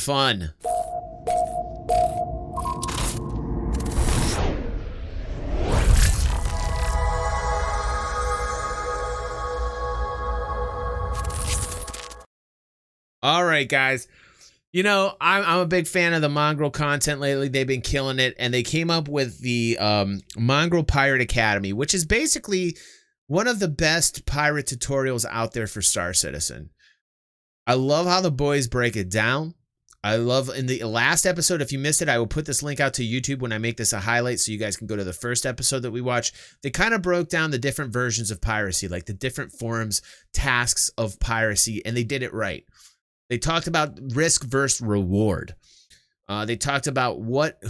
fun. All right, guys. You know, I'm a big fan of the Mongrel content lately. They've been killing it, and they came up with the Mongrel Pirate Academy, which is basically one of the best pirate tutorials out there for Star Citizen. I love how the boys break it down. I love in the last episode, if you missed it, I will put this link out to YouTube when I make this a highlight so you guys can go to the first episode that we watched. They kind of broke down the different versions of piracy, like the different forms, tasks of piracy, and they did it right. They talked about risk versus reward. They talked about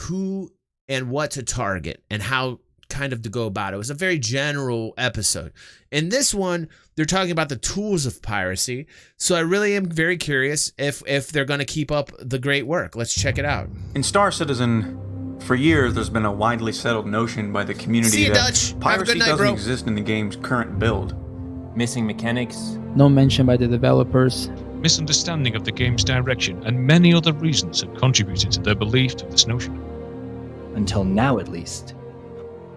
who and what to target and how kind of to go about it. It was a very general episode. In this one, they're talking about the tools of piracy. So I really am very curious if they're going to keep up the great work. Let's check it out. In Star Citizen, for years, there's been a widely settled notion by the community that piracy doesn't exist in the game's current build. Missing mechanics. No mention by the developers. Misunderstanding of the game's direction, and many other reasons have contributed to their belief of this notion. Until now, at least.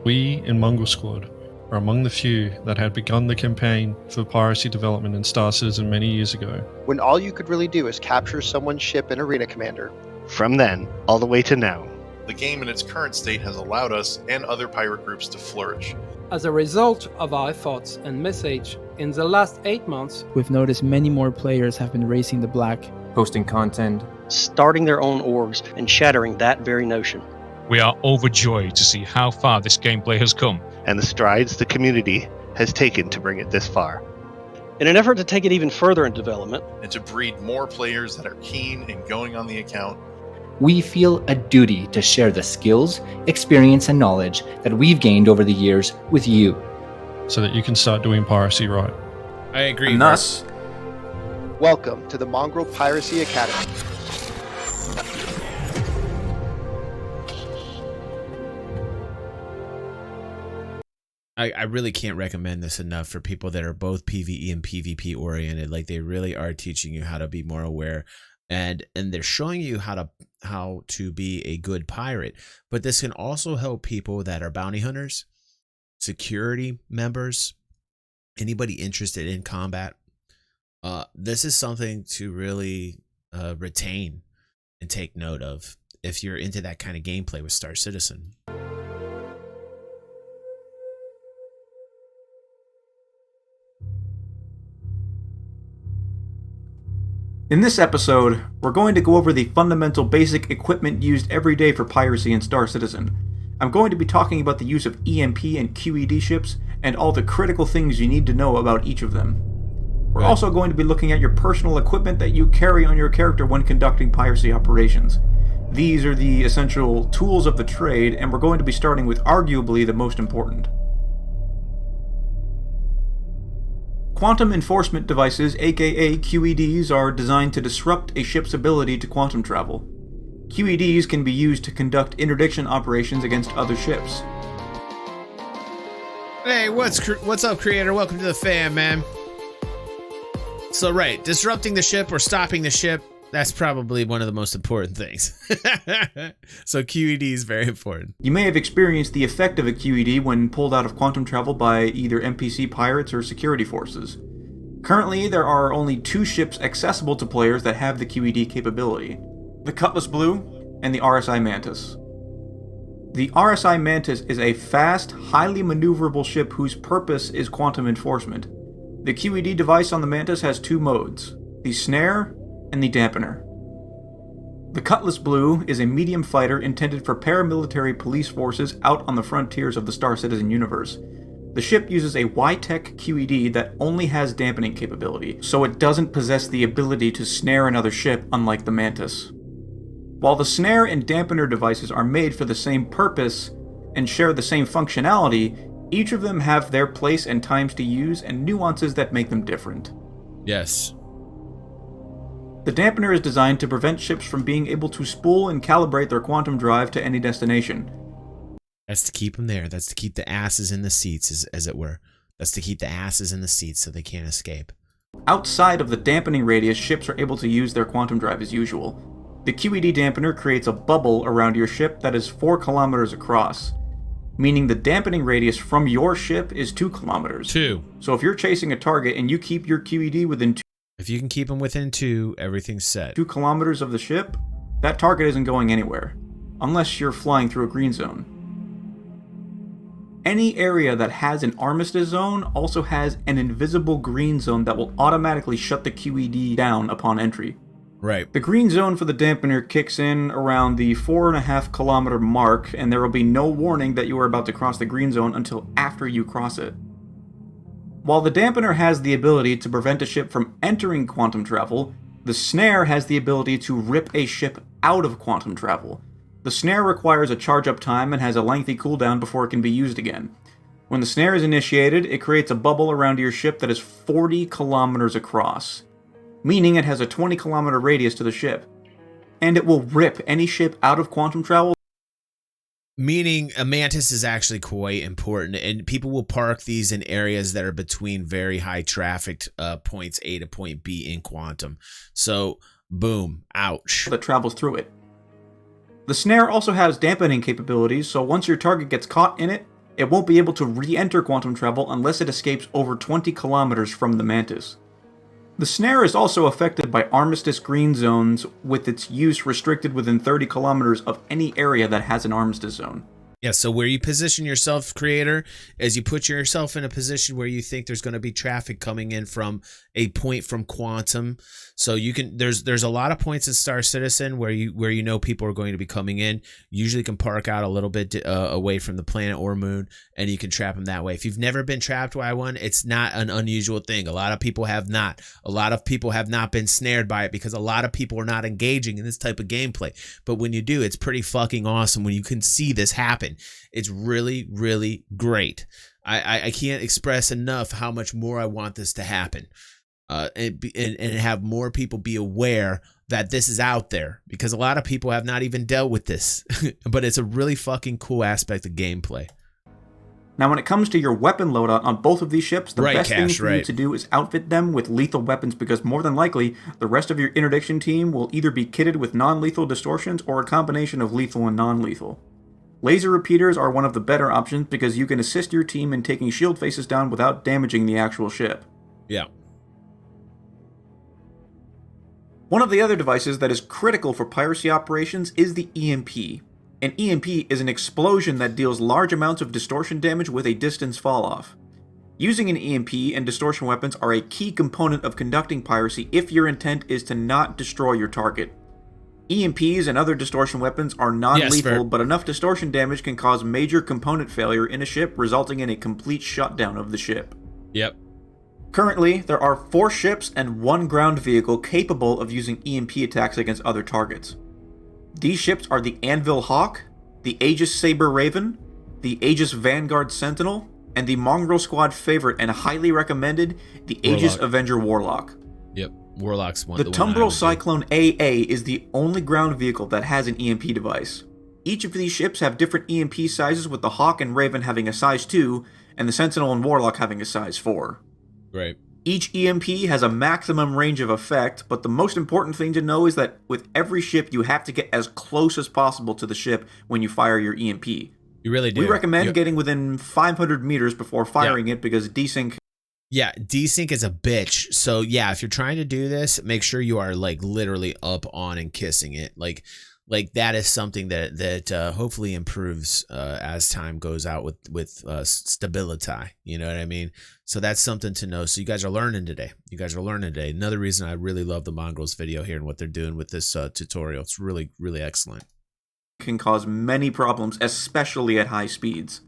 We in Mongrel Squad are among the few that had begun the campaign for piracy development in Star Citizen many years ago. When all you could really do is capture someone's ship in Arena Commander. From then, all the way to now. The game in its current state has allowed us and other pirate groups to flourish. As a result of our thoughts and message, in the last 8 months, we've noticed many more players have been racing the black, posting content, starting their own orgs, and shattering that very notion. We are overjoyed to see how far this gameplay has come, and the strides the community has taken to bring it this far. In an effort to take it even further in development, and to breed more players that are keen and going on the account, we feel a duty to share the skills, experience, and knowledge that we've gained over the years with you. So that you can start doing piracy right. I agree. And thus, welcome to the Mongrel Piracy Academy. I really can't recommend this enough for people that are both PvE and PvP oriented. Like, they really are teaching you how to be more aware, and they're showing you how to be a good pirate. But this can also help people that are bounty hunters, security members, anybody interested in combat. This is something to really retain and take note of if you're into that kind of gameplay with Star Citizen. in this episode, we're going to go over the fundamental basic equipment used every day for piracy in Star Citizen. I'm going to be talking about the use of EMP and QED ships, and all the critical things you need to know about each of them. We're also going to be looking at your personal equipment that you carry on your character when conducting piracy operations. These are the essential tools of the trade, and we're going to be starting with arguably the most important. Quantum enforcement devices, aka QEDs, are designed to disrupt a ship's ability to quantum travel. QEDs can be used to conduct interdiction operations against other ships. Hey, what's up, creator? Welcome to the fam, man. So right, disrupting the ship or stopping the ship, that's probably one of the most important things. So QED is very important. You may have experienced the effect of a QED when pulled out of quantum travel by either NPC pirates or security forces. Currently, there are only 2 ships accessible to players that have the QED capability: the Cutlass Blue and the RSI Mantis. The RSI Mantis is a fast, highly maneuverable ship whose purpose is quantum enforcement. The QED device on the Mantis has 2 modes: the Snare and the Dampener. The Cutlass Blue is a medium fighter intended for paramilitary police forces out on the frontiers of the Star Citizen universe. The ship uses a Y-Tech QED that only has dampening capability, so it doesn't possess the ability to snare another ship unlike the Mantis. While the Snare and Dampener devices are made for the same purpose and share the same functionality, each of them have their place and times to use and nuances that make them different. Yes. The Dampener is designed to prevent ships from being able to spool and calibrate their quantum drive to any destination. That's to keep them there. That's to keep the asses in the seats, as it were. That's to keep the asses in the seats so they can't escape. Outside of the dampening radius, ships are able to use their quantum drive as usual. The QED dampener creates a bubble around your ship that is 4 kilometers across, meaning the dampening radius from your ship is 2 kilometers. 2. So if you're chasing a target and you keep your QED within If you can keep them within 2, everything's set. 2 kilometers of the ship, that target isn't going anywhere, unless you're flying through a green zone. Any area that has an armistice zone also has an invisible green zone that will automatically shut the QED down upon entry. Right. The green zone for the dampener kicks in around the 4.5 kilometer mark, and there will be no warning that you are about to cross the green zone until after you cross it. While the dampener has the ability to prevent a ship from entering quantum travel, the snare has the ability to rip a ship out of quantum travel. The snare requires a charge-up time and has a lengthy cooldown before it can be used again. When the snare is initiated, it creates a bubble around your ship that is 40 kilometers across, meaning it has a 20 kilometer radius to the ship. And it will rip any ship out of quantum travel. Meaning a mantis is actually quite important, and people will park these in areas that are between very high trafficked points A to point B in quantum. So, boom, ouch. That travels through it. The snare also has dampening capabilities, so once your target gets caught in it, it won't be able to re-enter quantum travel unless it escapes over 20 kilometers from the mantis. The snare is also affected by armistice green zones, with its use restricted within 30 kilometers of any area that has an armistice zone. Yeah, so where you position yourself, creator, is you put yourself in a position where you think there's going to be traffic coming in from a point from quantum. So you can there's a lot of points in Star Citizen where you know people are going to be coming in. You usually can park out a little bit away from the planet or moon, and you can trap them that way. If you've never been trapped by one, it's not an unusual thing. A lot of people have not. A lot of people have not been snared by it because a lot of people are not engaging in this type of gameplay. But when you do, it's pretty fucking awesome when you can see this happen. It's really, really great. I can't express enough how much more I want this to happen. And have more people be aware that this is out there, because a lot of people have not even dealt with this. But it's a really fucking cool aspect of gameplay. Now, when it comes to your weapon loadout on both of these ships, the best thing for you to do is outfit them with lethal weapons, because more than likely, the rest of your interdiction team will either be kitted with non-lethal distortions or a combination of lethal and non-lethal. Laser repeaters are one of the better options because you can assist your team in taking shield faces down without damaging the actual ship. Yeah. One of the other devices that is critical for piracy operations is the EMP. An EMP is an explosion that deals large amounts of distortion damage with a distance fall-off. Using an EMP and distortion weapons are a key component of conducting piracy if your intent is to not destroy your target. EMPs and other distortion weapons are non-lethal, but enough distortion damage can cause major component failure in a ship, resulting in a complete shutdown of the ship. Yep. Currently, there are 4 ships and 1 ground vehicle capable of using EMP attacks against other targets. These ships are the Anvil Hawk, the Aegis Saber Raven, the Aegis Vanguard Sentinel, and the Mongrel Squad favorite and highly recommended, the Aegis Avenger Warlock. Yep, Warlock's one. The Tumbril Cyclone AA is the only ground vehicle that has an EMP device. Each of these ships have different EMP sizes, with the Hawk and Raven having a size 2, and the Sentinel and Warlock having a size 4. Right. Each EMP has a maximum range of effect, but the most important thing to know is that with every ship, you have to get as close as possible to the ship when you fire your EMP. You really do. We recommend getting within 500 meters before firing it, because desync... Yeah, desync is a bitch. So yeah, if you're trying to do this, make sure you are like literally up on and kissing it. Like that is something that hopefully improves as time goes out with stability. You know what I mean? So that's something to know. So you guys are learning today. Another reason I really love the Mongrels video here and what they're doing with this tutorial. It's really, really excellent. Can cause many problems, especially at high speeds.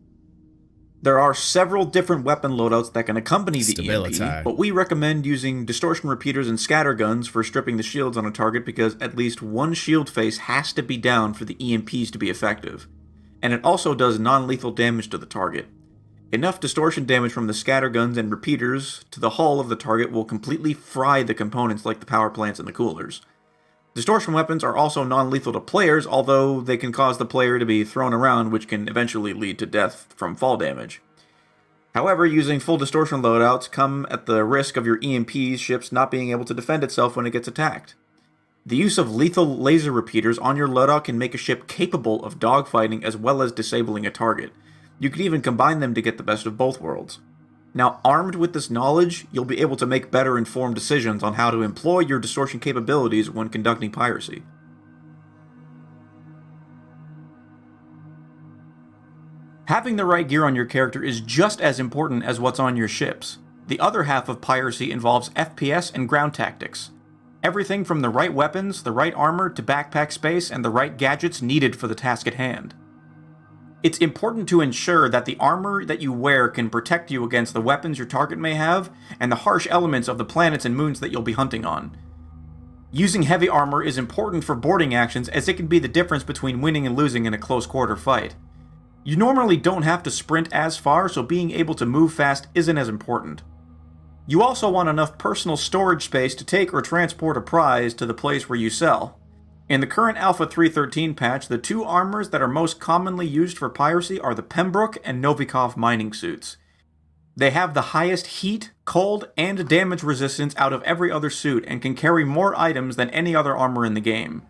There are several different weapon loadouts that can accompany the EMP, but we recommend using distortion repeaters and scatter guns for stripping the shields on a target, because at least one shield face has to be down for the EMPs to be effective. And it also does non-lethal damage to the target. Enough distortion damage from the scatter guns and repeaters to the hull of the target will completely fry the components like the power plants and the coolers. Distortion weapons are also non-lethal to players, although they can cause the player to be thrown around, which can eventually lead to death from fall damage. However, using full distortion loadouts come at the risk of your EMP ship's not being able to defend itself when it gets attacked. The use of lethal laser repeaters on your loadout can make a ship capable of dogfighting as well as disabling a target. You can even combine them to get the best of both worlds. Now, armed with this knowledge, you'll be able to make better informed decisions on how to employ your distortion capabilities when conducting piracy. Having the right gear on your character is just as important as what's on your ships. The other half of piracy involves FPS and ground tactics. Everything from the right weapons, the right armor, to backpack space, and the right gadgets needed for the task at hand. It's important to ensure that the armor that you wear can protect you against the weapons your target may have, and the harsh elements of the planets and moons that you'll be hunting on. Using heavy armor is important for boarding actions, as it can be the difference between winning and losing in a close quarter fight. You normally don't have to sprint as far, so being able to move fast isn't as important. You also want enough personal storage space to take or transport a prize to the place where you sell. In the current Alpha 3.13 patch, the two armors that are most commonly used for piracy are the Pembroke and Novikov mining suits. They have the highest heat, cold, and damage resistance out of every other suit, and can carry more items than any other armor in the game.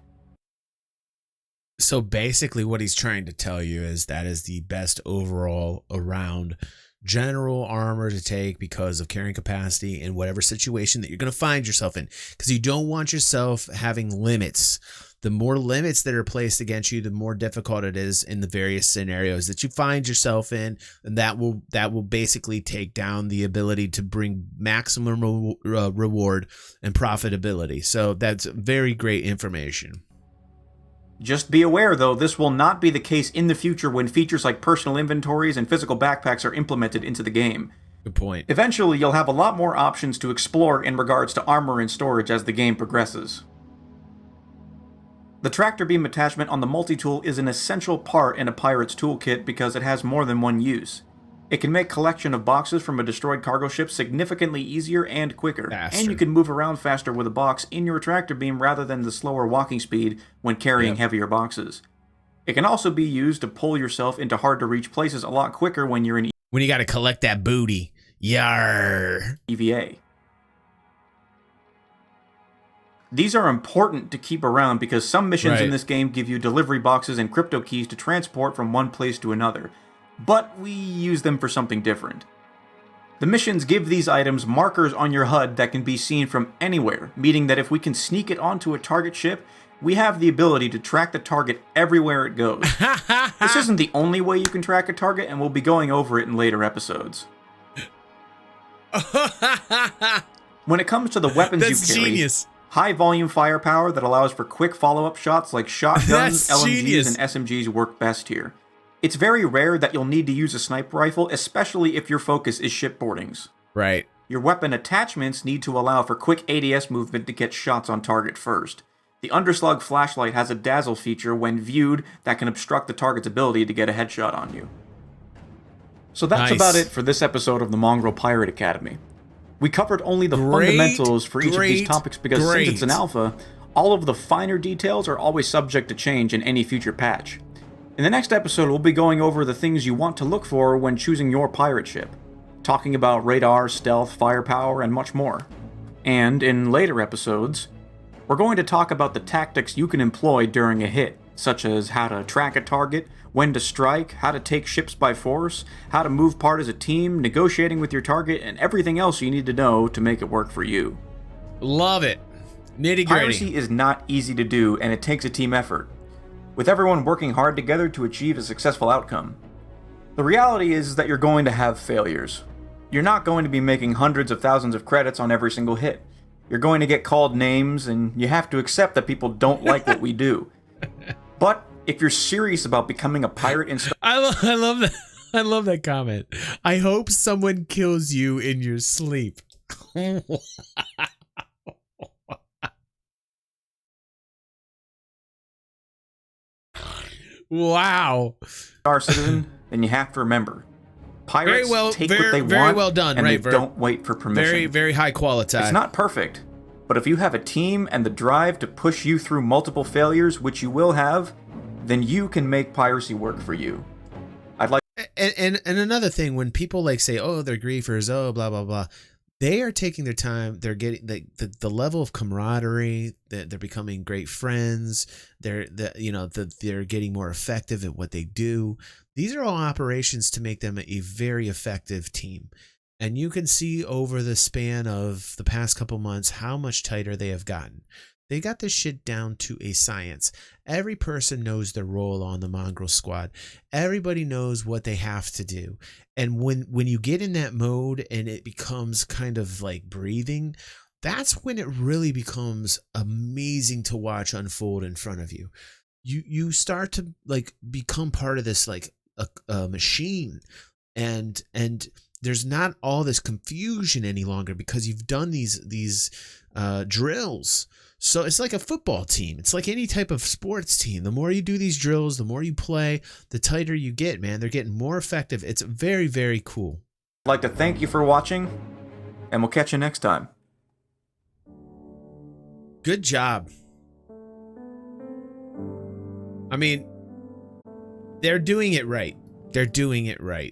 So basically what he's trying to tell you is that is the best overall around general armor to take because of carrying capacity in whatever situation that you're going to find yourself in, because you don't want yourself having limits. The more limits that are placed against you, the more difficult it is in the various scenarios that you find yourself in, and that will basically take down the ability to bring maximum reward and profitability. So that's very great information. Just be aware, though, this will not be the case in the future when features like personal inventories and physical backpacks are implemented into the game. Good point. Eventually, you'll have a lot more options to explore in regards to armor and storage as the game progresses. The tractor beam attachment on the multi-tool is an essential part in a pirate's toolkit because it has more than one use. It can make collection of boxes from a destroyed cargo ship significantly easier and quicker, and you can move around faster with a box in your tractor beam rather than the slower walking speed when carrying heavier boxes. It can also be used to pull yourself into hard-to-reach places a lot quicker when you're in when you got to collect that booty. Yar. EVA. These are important to keep around because some missions in this game give you delivery boxes and crypto keys to transport from one place to another, but we use them for something different. The missions give these items markers on your HUD that can be seen from anywhere, meaning that if we can sneak it onto a target ship, we have the ability to track the target everywhere it goes. This isn't the only way you can track a target, and we'll be going over it in later episodes. When it comes to the weapons you carry, genius. High volume firepower that allows for quick follow-up shots like shotguns, LMGs, genius. and SMGs work best here. It's very rare that you'll need to use a sniper rifle, especially if your focus is shipboardings. Right. Your weapon attachments need to allow for quick ADS movement to get shots on target first. The Underslug flashlight has a dazzle feature when viewed that can obstruct the target's ability to get a headshot on you. So that's about it for this episode of the Mongrel Pirate Academy. We covered only the fundamentals for each of these topics because since it's an alpha, all of the finer details are always subject to change in any future patch. In the next episode, we'll be going over the things you want to look for when choosing your pirate ship, talking about radar, stealth, firepower, and much more. And in later episodes, we're going to talk about the tactics you can employ during a hit, such as how to track a target, when to strike, how to take ships by force, how to move part as a team, negotiating with your target, and everything else you need to know to make it work for you. Love it. Nitty-gritty. Piracy is not easy to do, and it takes a team effort, with everyone working hard together to achieve a successful outcome. The reality is that you're going to have failures. You're not going to be making hundreds of thousands of credits on every single hit. You're going to get called names, and you have to accept that people don't like what we do. But if you're serious about becoming a pirate and I love that. I love that comment. I hope someone kills you in your sleep. Wow. Star citizen, then you have to remember, pirates take what they want, well done, and right, they don't wait for permission. Very, very high quality. It's not perfect, but if you have a team and the drive to push you through multiple failures, which you will have, then you can make piracy work for you. I'd like. And another thing, when people like say, "Oh, they're griefers," oh, blah blah blah, they are taking their time. They're getting the level of camaraderie. They're becoming great friends. They're getting more effective at what they do. These are all operations to make them a very effective team. And you can see over the span of the past couple months how much tighter they have gotten. They got this shit down to a science. Every person knows their role on the Mongrel squad. Everybody knows what they have to do. And when you get in that mode and it becomes kind of like breathing, that's when it really becomes amazing to watch unfold in front of you. You start to like become part of this like a machine, and there's not all this confusion any longer because you've done these drills. So it's like a football team. It's like any type of sports team. The more you do these drills, the more you play, the tighter you get, man. They're getting more effective. It's very, very cool. I'd like to thank you for watching, and we'll catch you next time. Good job. I mean, they're doing it right. They're doing it right.